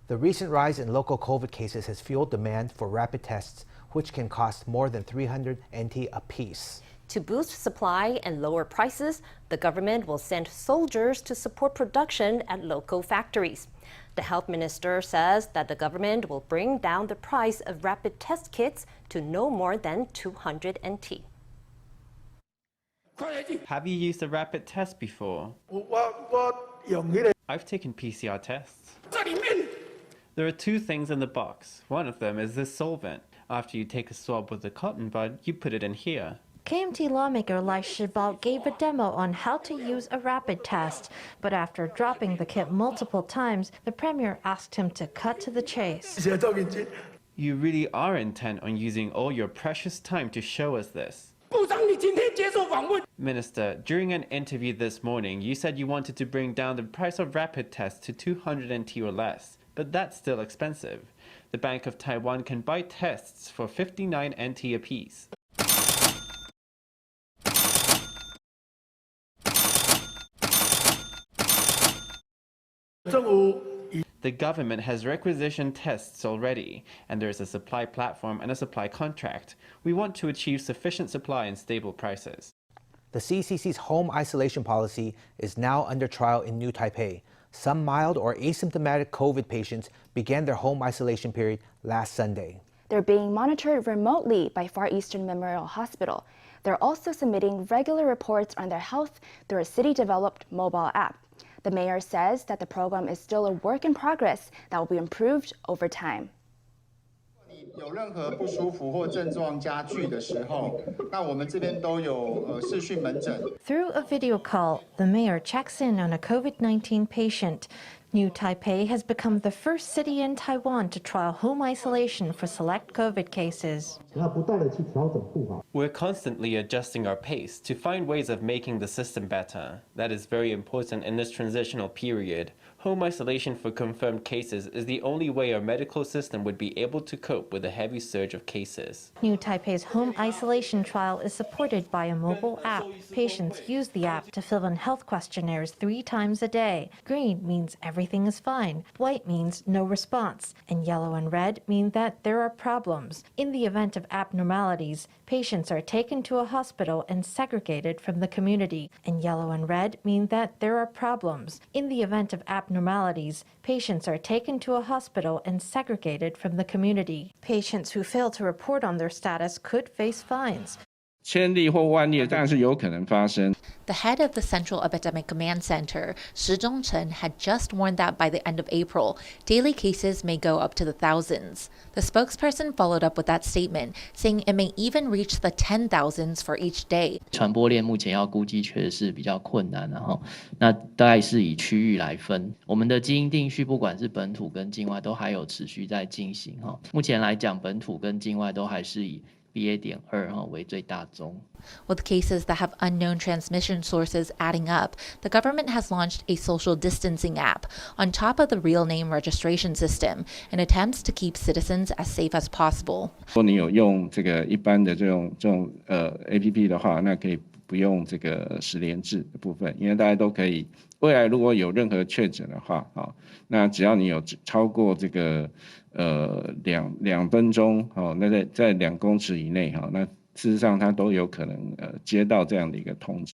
The recent rise in local COVID cases has fueled demand for rapid tests, which can cost more than 300 NT apiece. To boost supply and lower prices, the government will send soldiers to support production at local factories. The health minister says that the government will bring down the price of rapid test kits to no more than 200 NT. Have you used a rapid test before? I've taken PCR tests. There are two things in the box. One of them is this solvent. After you take a swab with a cotton bud, you put it in here. KMT lawmaker Lai Shibao gave a demo on how to use a rapid test, but after dropping the kit multiple times, the premier asked him to cut to the chase. You really are intent on using all your precious time to show us this. Minister, during an interview this morning, you said you wanted to bring down the price of rapid tests to 200 NT or less, but that's still expensive. The Bank of Taiwan can buy tests for 59 NT apiece. The government has requisitioned tests already, and there is a supply platform and a supply contract. We want to achieve sufficient supply and stable prices. The CCC's home isolation policy is now under trial in New Taipei. Some mild or asymptomatic COVID patients began their home isolation period last Sunday. They're being monitored remotely by Far Eastern Memorial Hospital. They're also submitting regular reports on their health through a city-developed mobile app. The mayor says that the program is still a work in progress that will be improved over time. Through a video call, the mayor checks in on a COVID-19 patient. New Taipei has become the first city in Taiwan to trial home isolation for select COVID cases. We're constantly adjusting our pace to find ways of making the system better. That is very important in this transitional period. Home isolation for confirmed cases is the only way our medical system would be able to cope with a heavy surge of cases. New Taipei's home isolation trial is supported by a mobile app. Patients use the app to fill in health questionnaires 3 times a day. Green means everything is fine. White means no response. And yellow and red mean that there are problems. In the event of abnormalities, patients are taken to a hospital and segregated from the community. And yellow and red mean that there are problems. In the event of abnormalities, patients are taken to a hospital and segregated from the community. Patients who fail to report on their status could face fines. The head of the Central Epidemic Command Center, Shi Zhongchen, had just warned that by the end of April, daily cases may go up to the thousands. The spokesperson followed up with that statement, saying it may even reach the 10,000s for each day. 传播链目前要估计确实是比较困难的哈，那大概是以区域来分。我们的基因定序不管是本土跟境外都还有持续在进行哈。目前来讲，本土跟境外都还是以 BA.2 为最大宗。 With cases that have unknown transmission sources adding up, the government has launched a social distancing app on top of the real name registration system in attempts to keep citizens as safe as possible. 如果你有用这个一般的这种APP 的话，那可以不用这个实联制的部分，因为大家都可以。未来如果有任何确诊的话，那只要你有超过这个2分钟，那在2公尺以内，那事实上它都有可能接到这样的一个通知。